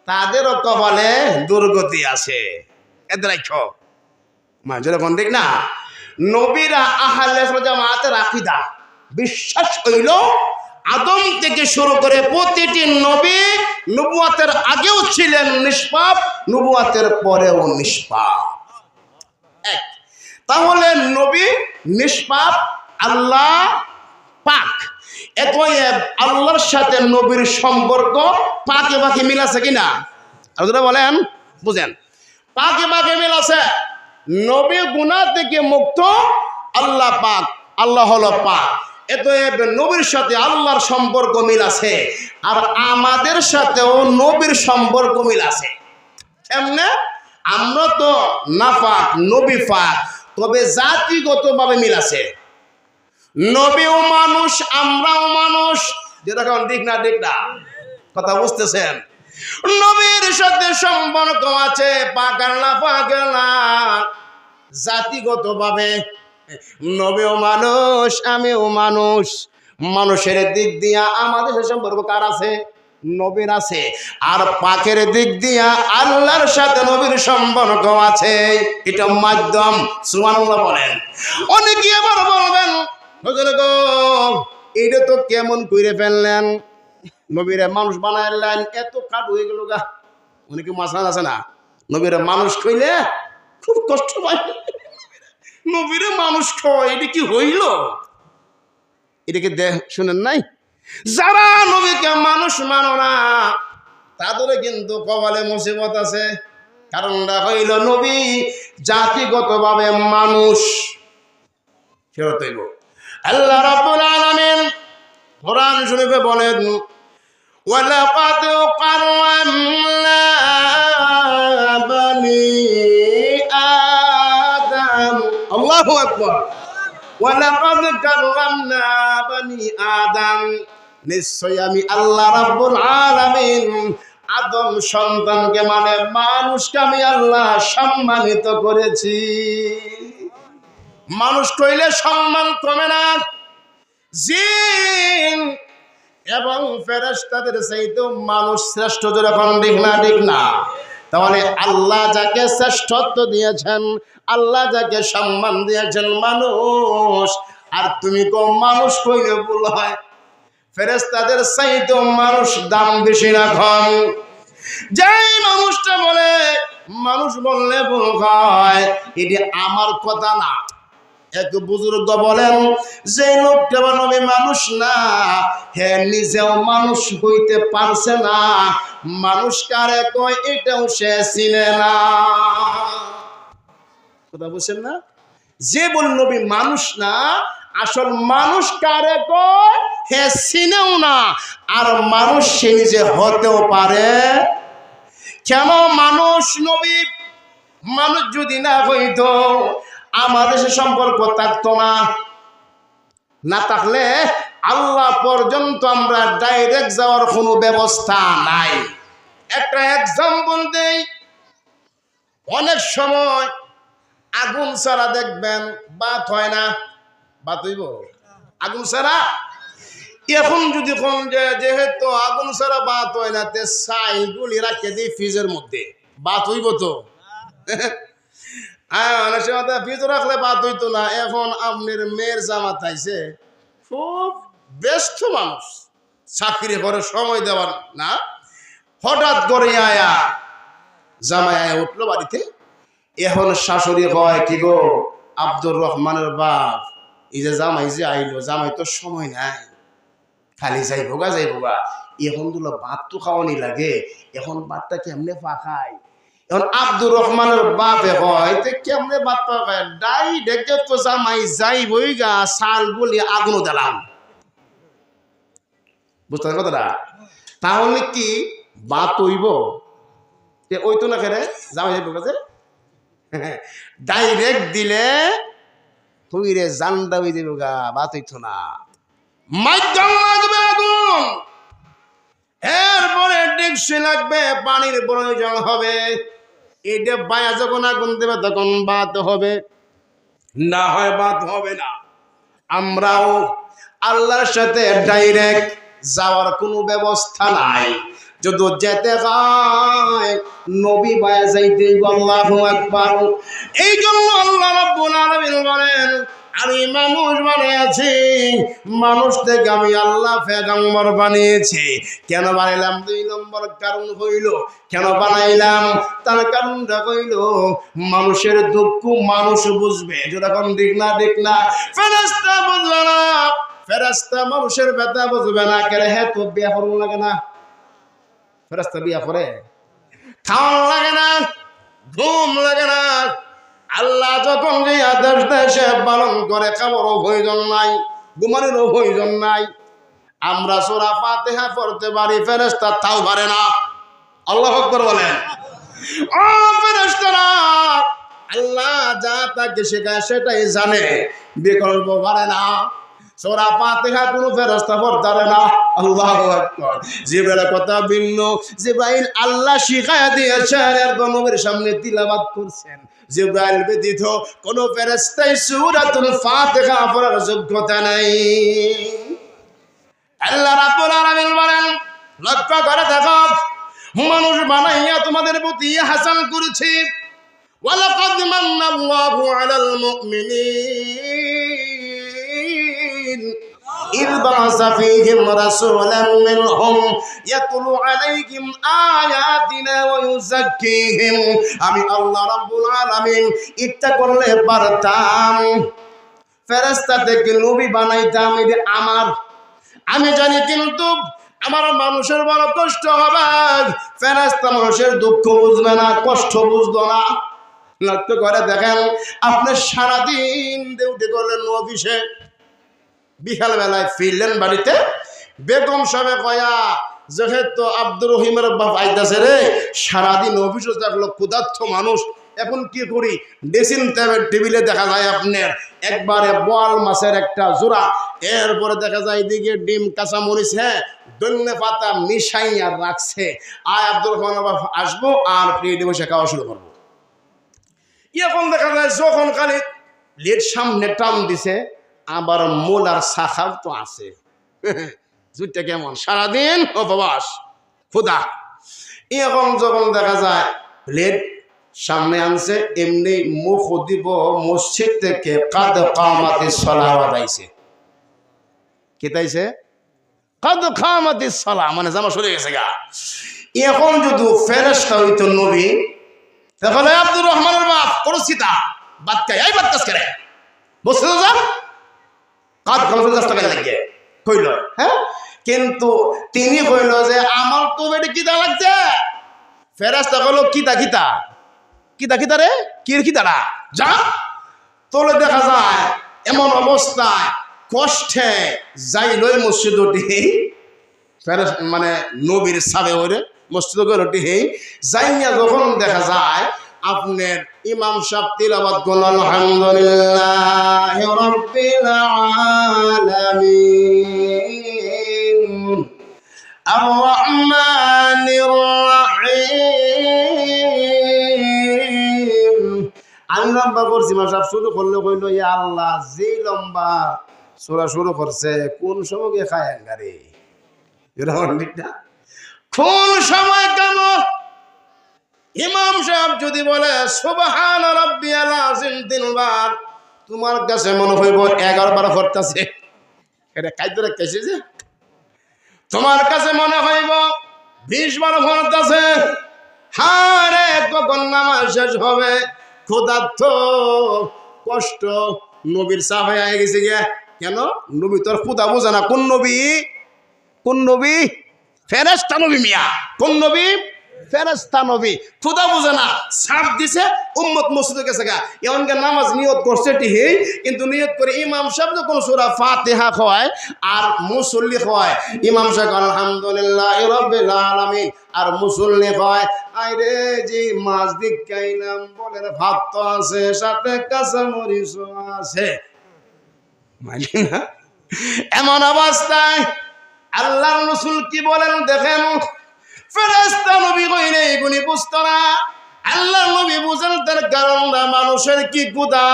তাদেরও কপালে দুর্গতি আছে। এদের যেরকম দেখ না, নবীরা আহলে জামাতের আকীদা বিশ্বাস হইল আদম থেকে শুরু করে প্রতিটি নবী নবুয়তের আগেও ছিলেন নিষ্পাপ, নবুয়তের পরেও নিষ্পাপ। এক, তাহলে নবী নিষ্পাপ, আল্লাহ পাক। এতএব আল্লাহর সাথে নবীর সম্পর্ক পাকে পাকে মিল আছে কিনা? আপনারা বলেন, বুঝেন, পাকে পাকে মিল আছে। নবী গুনাহ থেকে মুক্ত, আল্লাহ পাক, আল্লাহ হলো পাক। এতএব নবীর সাথে আল্লাহর সম্পর্ক মিল আছে, আর আমাদের সাথেও নবীর সম্পর্ক মিল আছে। কেমনে? আমরা তো নাপাক, নবী পাক, তবে জাতিগতভাবে মিল আছে। নবীও মানুষ, আমরাও মানুষ। যেটা কেমন ঠিক না? ঠিক না? কথা বুঝতেছেন? নবীর সাথে সম্পর্ক আছে, পাকার না পাকার না, জাতিগতভাবে নবীও মানুষ, আমিও মানুষ। মানুষের দিক দিয়া আমাদের সম্পর্ক কার আছে? নবীর আছে। আর পাকের দিক দিয়া আল্লাহর সাথে নবীর সম্পর্ক আছে। এটা মাধ্যম। সুবহানাল্লাহ বলেন। অনেকে আবার বলবেন, হুজুর গো, এটা তো কেমন কইরে ফেললেন, নবীরে মানুষ বানাইলেন, এত কাট হয়ে গেল গা। অনেকে মাসাল আছে না, নবীরে মানুষ কইলে খুব কষ্ট পায়। নবীরে মানুষ কয়, এটা কি হইল? এটাকে শুনেন নাই? যারা নবীকে মানুষ মানো না, তাদের কিন্তু কপালে মুসিবত আছে। কারণটা হইল নবী জাতিগতভাবে মানুষ। ফেরত হইব। আল্লাহ রাব্বুল আলামিন কোরআন শরীফে বলেন, ওয়ালাকাদ কাররামনা বানি আদম। আল্লাহু আকবার। ওয়ালাকাদ কাররামনা বানি আদম, নিশ্চয় আমি আল্লাহ রাব্বুল আলামিন আদম সন্তানকে মানে মানুষকে আমি আল্লাহ সম্মানিত করেছি। মানুষ কইলে সম্মান কমে না। জিন এবং ফেরেশতাদের চাইতেও মানুষ শ্রেষ্ঠ। যখন ঠিক না? ঠিক না? তাহলে আল্লাহ যাকে শ্রেষ্ঠত্ব দিয়েছেন, আল্লাহ যাকে সম্মান দিয়েছেন, মানুষ। আর তুমি কো মানুষ কইলে ভুল হয়। ফেরেশতাদের চাইতেও মানুষ দাম বেশি না কম? যেই মানুষটা বলে মানুষ বললে ভুল হয়, এটা আমার কথা না। এক বুজুর্গ বলেন, যে লোকটা নবী মানুষ না, হে নিজেও মানুষ হইতে পারছে না। মানুষ কারে কয় এটাও সে চিনে না। কথা বুঝছেন না? যে বল নবী মানুষ না, আসল মানুষ কারে কয় হে চিনেও না। আর মানুষ সে নিজে হতেও পারে। কেন? মানুষ নবী মানুষ যদি না হইতো আমাদের সে সম্পর্ক থাকতো না। না থাকলে আল্লাহ পর্যন্ত আমরা ডাইরেক্ট যাওয়ার কোনো ব্যবস্থা নাই। একটা এক্সাম্পল দেই। অনেক সময় আগুন ছাড়া দেখবেন বাত হয় না। বাত হইব? আগুন ছাড়া এখন যদি কোন যেহেতু আগুন ছাড়া বাত হয় না, তে ছাইগুলি রাখে দিই ফ্রিজের মধ্যে, বাত হইব তো? অনেক সময় ফ্রিজ রাখলে বাত হইতো না। এখন আপনার মেয়ের জামাত আইছে, খুব ব্যস্ত মানুষ, চাকরি করে সময় দেওয়ার না, হঠাৎ করে আয়া জামাই আয়া উঠলো বাড়িতে। এখন শাশুড়ি হয়, কি গো আব্দুর রহমানের বাপ, এই যে জামাই যে আইলো, জামাই তো সময় নাই, খালি যাইবো গা। এখন দুলো ভাত তো খাওয়ানি লাগে, এখন ভাতটা কেমনে পাখায়? এখন আব্দুর রহমানের বাপে হয়, কেমনে ভাত পাখায়? ডাইরেক্ট তো জামাই যাইবই গা, শাল বলি আগুন দিলাম। বুঝতে কথাটা? তাহলে কি ভাত হইব? ওই তো না খেলে জামাই যাইব কাছে ডাইরেক্ট দিলে তুই রে জানডা হয়ে যাবে গা, ভাত হইতো না। মাধ্যম লাগবে আগুন, এরপরে ডেকসি লাগবে, পানির প্রয়োজন হবে। এটা বায়া যখন আগুন দেবে তখন ভাত হবে, না হয় ভাত হবে না। আমরাও আল্লাহর সাথে ডাইরেক্ট যাওয়ার কোনো ব্যবস্থা নাই। যদি যেতে হয় নবী বায়া যাইতে, আল্লাহু আকবার। এই জন্য আল্লাহ রাব্বুল আলামিন বলেন, আমি মানুষ বানিয়েছি, মানুষ থেকে আমি আল্লাহ পয়গম্বর বানিয়েছি। কেন বানাইলাম? 2 নম্বর কারণ হইল, কেন বানাইলাম তার কারণটা হইল মানুষের দুঃখ মানুষ বুঝবে। যেরকম ঠিক না ফেরেশতা বুঝবে না, ফেরেশতা মানুষের ব্যথা বুঝবে না। কেন? হ্যাঁ, তো বিয়া করবো লাগে না? ফেরেশতা বিয়া করে? খাওয়ান লাগে না, ঘুম লাগে না। আল্লাহ যখন যে আদেশ দেয় সে পালন করে। খাবারও প্রয়োজন নাই, ঘুমানোরও প্রয়োজন নাই। আমরা সূরা ফাতিহা পড়তে পারি, ফেরেশতা তাও পারে না। আল্লাহু আকবার বলেন। ও ফেরেশতারা, আল্লাহ যা তাকে শেখায় সেটাই জানে, বিকল্প পারে না। সূরা ফাতিহা কোন ফেরেশতা পড়তে পারে না। আল্লাহু আকবার। জিবরাইলের কথা ভিন্ন। জিবরাইল আল্লাহ শিখায়া দিয়েছেন, এর নবীর সামনে তিলাওয়াত করছেন। জিবরাইল ব্যতীত কোন ফেরেশতাই সূরাতুল ফাতিহা পড়ার যোগ্যতা নাই। আল্লাহ রাব্বুল আলামিন বলেন, লক্ষ্য করে দেখো, মানুষ বানাইয়া তোমাদের প্রতি হাসান করেছি। ওয়ালাকাদ মান্নাল্লাহু আলাল মুমিনিন إذ بعث فيهم رسولا منهم يتلو عليهم آياتنا ويزكيهم। আমি আল্লাহ রাব্বুল আলামিন ইচ্ছা করলে পারতাম ফেরেশতা থেকে নবী বানাইতাম। এটা আমার, আমি জানি, কিন্তু আমার মানুষের বড় কষ্ট হবে। ফেরেশতা মানুষের দুঃখ বুঝবে না, কষ্ট বুঝতো না। লক্ষ্য করে দেখেন, আপনি সারাদিন ডিউটি করলেন অফিসে, বিকাল বেলায় ফিরলেন বাড়িতে, বেগম সাহেব কয়া যেহেতু আব্দুর রহিমের বাপ আইতাছে রে, সারাদিন অফিসে থাকলো, ক্ষুধার্ত মানুষ, এখন কি করি? ড্রেসিং টেবিলে দেখা যায় আপনার একবারে বোয়াল মাছের একটা জোড়া, এরপরে দেখা যায় এদিকে ডিম, কাঁচামরিচ, হ্যাঁ, ধনে পাতা মিশাইয়া রাখছে। আর আব্দুর রহমান বাপ আসবো আর প্লেটে বসে খাওয়া শুরু করবো। এখন দেখা যায় যখন খালি লেট সামনে টান দিছে, আবার মূল আর শাখাও তো আছে। জুটটা কেমন সারাদিন উপবাস, ক্ষুধা। এখন যখন দেখা যায় প্লেট সামনে আনছে, এমনি মুখ দিব মসজিদ থেকে কাদ কামাতিস সালাওয়াত আইছে। কে তাইছে? কাদ কামাতিস সালাহ, মানে জামা সরে গেছে গা। এখন যদি ফেরেশতা হইতো নবী, তাহলে আব্দুর রহমানের বাপ করছিতা বাদ খাই, এই বাদ কাজ করে বসে তো যা কাদ কামাতিস রাস্তা লাগে কইল। হ্যাঁ, কিন্তু তিনি কইল যে আমার তো বেটি কিতা লাগছে। ফেরেশতা কইল কিতা কিতা কিতা কিতা রে, কির কিতারা যা। তোলে দেখা যায় এমন অবস্থায় কষ্টে যাই লই মসজিদ উঠি, মানে নবীর সাবে ওরে মসজিদ উঠি যাইয়া যখন দেখা যায় আপনার ইমাম সাহেব তিলাওয়াত করল, আলহামদুলিল্লাহি রাব্বিল আলামিন আর রহমানির রহিম। আমি লম্বা করছি, ইমাম সাহেব শুরু করলে কইল, ইয়া আল্লাহ, যেই লম্বা সূরা শুরু করছে কোন সময় খায় গাড়ি, কোন সময় কেন? ইমাম সাহেব যদি বলে সুবহান রাব্বিয়াল আযীম 3 বার, তোমার কাছে মনে হইব 11 বার করতেছে। এটা কাইতে রাখতেছে যে তোমার কাছে মনে হইব 20 বার করতেছে। হারে কখন নামাজ শেষ হবে? ক্ষুধার্ত, কষ্ট, নবীর সাফে আয়ে গেছে গিয়া। কেন? নবী তোর ক্ষুধা বোঝে না। কোন নবী? কোন নবী? ফেরেশতা নবী মিয়া। কোন নবী? ফেরেশতা নবী। ক্ষুধা বোঝে না, সাপ দিছে, উম্মত মসজিদে গেছে গা। এমনকি নামাজ নিয়ত করছে ঠিকই, কিন্তু নিয়ত করে ইমাম সাহেব যখন সূরা ফাতিহা হয় আর মুসল্লি হয়, ইমাম সাহেব আলহামদুলিল্লাহি রাব্বিল আলামিন, আর মুসল্লি হয় আইরে যে মাছ দিক খাইলাম, বলে ভাত তো আছে, সাথে কাঁচা মরিচ আছে, মানে না? এমন অবস্থায় আল্লাহর রাসূল কি বলেন দেখেন, ফেরেশতা নবী কইলে এগুলি বুঝতো না। আল্লাহ নবী বুঝেন তার কারণটা, মানুষের কি ক্ষুধা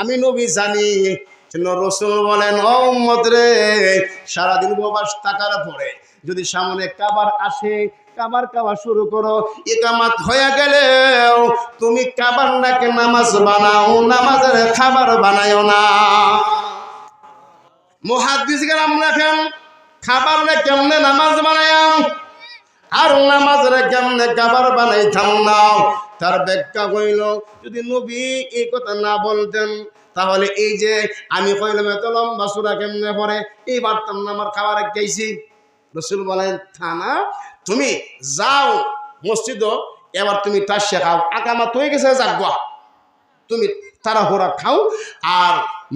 আমি নবী জানি। রাসূল বলেন, ও উম্মত রে, সারাদিন উপবাস থাকার পরে যদি সামনে খাবার আসে, কাবার খাওয়া শুরু করো। ইকামাত হয়ে গেলেও তুমি কাবার নাকে নামাজ বানাও, নামাজের খাবার বানায়ও না। মুহাদ্দিসগণ রাখেন খাবার না কেমনে নামাজ বানায়াম আর নামাজের কেমনে খাবার বানাইতাম না। তার ব্যাখ্যা কইল, যদি নবী এই কথা না বলতেন তাহলে এই যে আমি কইলাম এত লম্বা সূরা কেমনে পড়ে এই পারতাম না, আমার খাবার খাইছি। রাসূল বলেন, থানা তুমি যাও মসজিদ, এবার তুমি তার শেখাও, আকামাত হয়ে গেছে, যাগবা তুমি তাড়াহুড়া খাও। আর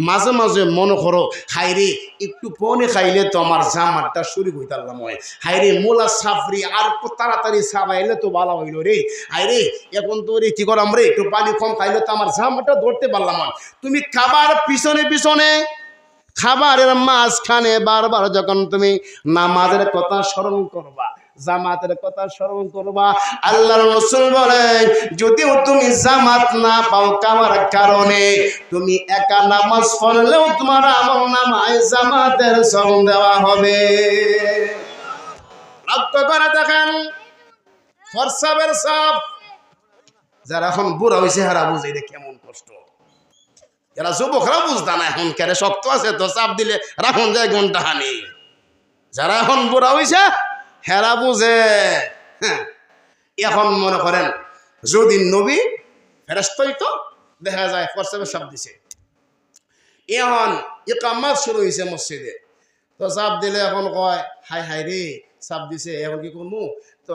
মাঝে মাঝে মনে করো, হাইরে একটু পনে খাইলে তো আমার জামাতটা শুরু হইতাম হয়, হাইরে মোলা সাফরি আর তাড়াতাড়ি সাবাইলে তো ভালো হইল রে, হাইরে এখন তো রে কি করাম রে, একটু পানি কম খাইলে তো আমার জামাতটা ধরতে পারলাম। তুমি খাবার পিছনে পিছনে, খাবারের মাঝখানে বারবার যখন তুমি নামাজের কথা স্মরণ করবা, জামাতের কথা স্মরণ করবা, আল্লাহর রাসূল বলেন যদিও তুমি জামাত না পাও খাবার কারণে, তুমি একা নামাজ পড়লেও তোমার আমলনামায় জামাতের সওয়াব দেওয়া হবে। লক্ষ্য করে দেখেন ফরসাবের সওয়াব। যারা এখন বুড়া হইছে হারা বুঝে এটা কেমন কষ্ট। এরা যুবকরা বুঝতা না, এখন কেন শক্ত আছে তো চাপ দিলে রাখুন যায় ঘন্টা হানি। যারা এখন বুড়া হইছে হেরা বুঝে। এখন মনে করেন যদি নবী ফেরেশতা হইতো, দেখা যায় ফরসাবের চাপ দিছে, এখন ইকামত শুরু হয়েছে মসজিদে, তো চাপ দিলে এখন কয় হাই হাই রে চাপ দিছে, এখন কি করবো, তো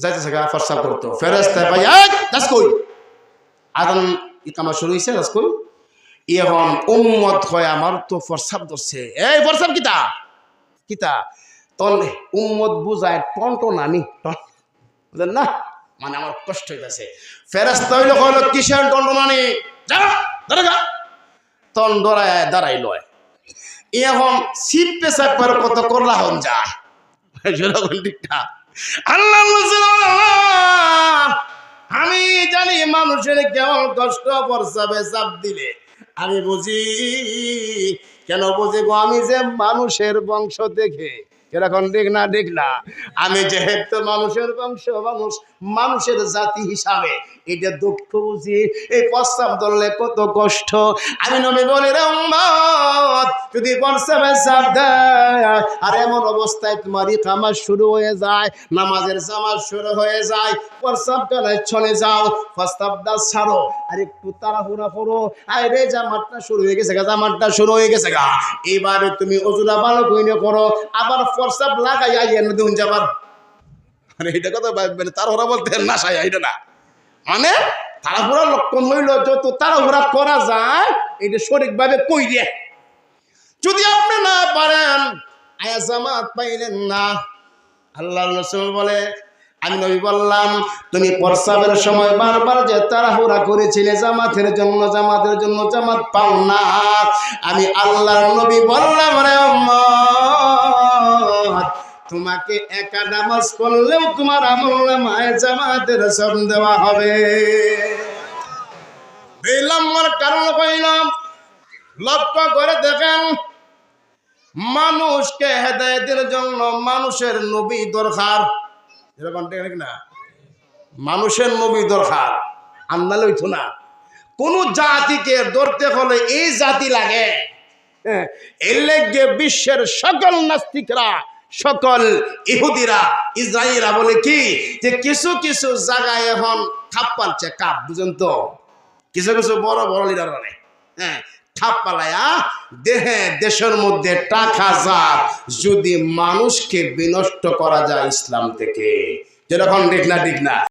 যাইতেছে গা ফরসাব করতো, ফেরেশতা ভাই দাস কই আদান ইকামত শুরু হয়েছে, দাস কই। এখন উম্মত হয় আমার তো ফরসাব ধরছে, এই ফরসাব কিতা কিতা, তখন উম্মত বুঝায় টনটো নানি বুঝলেন না, মানে আমার কষ্ট হইতেছে। ফেরেশতা হইলো কইল কিসের টনটো নানি, যা দাঁড়া, তখন দাঁড়াই লয়। এখন সিপ পেশাব করে কত করলা হন যায় আল্লাহ। আমি জানি মানুষের কেমন কষ্ট ফরসাবে চাপ দিলে, আমি বুঝি কেন বুঝি গো, আমি যে মানুষের বংশ দেখে এরকম দেখ না, আমি যেহেতু মানুষের বংশ, মানুষের জাতি হিসাবে এটা দুঃখ বুঝি, এই প্রস্তাব ধরলে কত কষ্ট। আমি নবী বলি রে উম্মত, যদি প্রস্তাবে চাপ দেয় আর এমন অবস্থায় তোমার ইকামত শুরু হয়ে যায়, নামাজের জামাত শুরু হয়ে যায়, প্রস্তাব করে চলে যাও, প্রস্তাবটা ছাড়ো আর একটু তাড়াহুড়া করো, আরে জামাতটা শুরু হয়ে গেছে গা, জামাতটা শুরু হয়ে গেছে গা, এবারে তুমি ওজুরা ভালো কইনে করো, আবার প্রস্তাব লাগাই আইয়েন দেখুন যাবার। মানে এটা কথা ভাববেন, তাড়াহুড়া বলতে নাশায় এটা না, মানে তাড়াহুড়া লক্ষণ হইল যত তাড়াহুড়া করা যায় এটা সঠিকভাবে কইরে। যদি আপনি না পারেন, আয়া জামাত পাইলেন না, আল্লাহর রাসূল বলে, আমি নবী বললাম তুমি প্রস্রাবের সময় বারবার যে তাড়াহুড়া করেছিলে জামাতের জন্য জামাত পাও না, আমি আল্লাহর নবী বললাম রে উম্মত, তোমাকে একা নামাজ পড়লেও তোমার আমলনামায় জামাতের সওয়াব দেওয়া হবে। বিলম্বের কারণ কইলাম, লক্ষ্য করে দেখেন মানুষকে হেদায়েতের জন্য মানুষের নবী দরকার, এরকম ঠিক না, মানুষের নবী দরকার, আন্দালে হইতো না। কোন জাতিকে ধরতে হলে এই জাতি লাগে, এর লেগে বিশ্বের সকল নাস্তিকরা, সকল ইহুদিরা, ইসরায়েলিরা বলে কি যে কিছু কিছু জায়গায় এখন খাপ পালছে, কাপ বুঝেন তো, কিছু কিছু বড় বড় লিডার অনেক খাপ পালায়া দেহে দেশের মধ্যে টাকা যাক, যদি মানুষকে বিনষ্ট করা যায় ইসলাম থেকে, যেরকম ঠিক না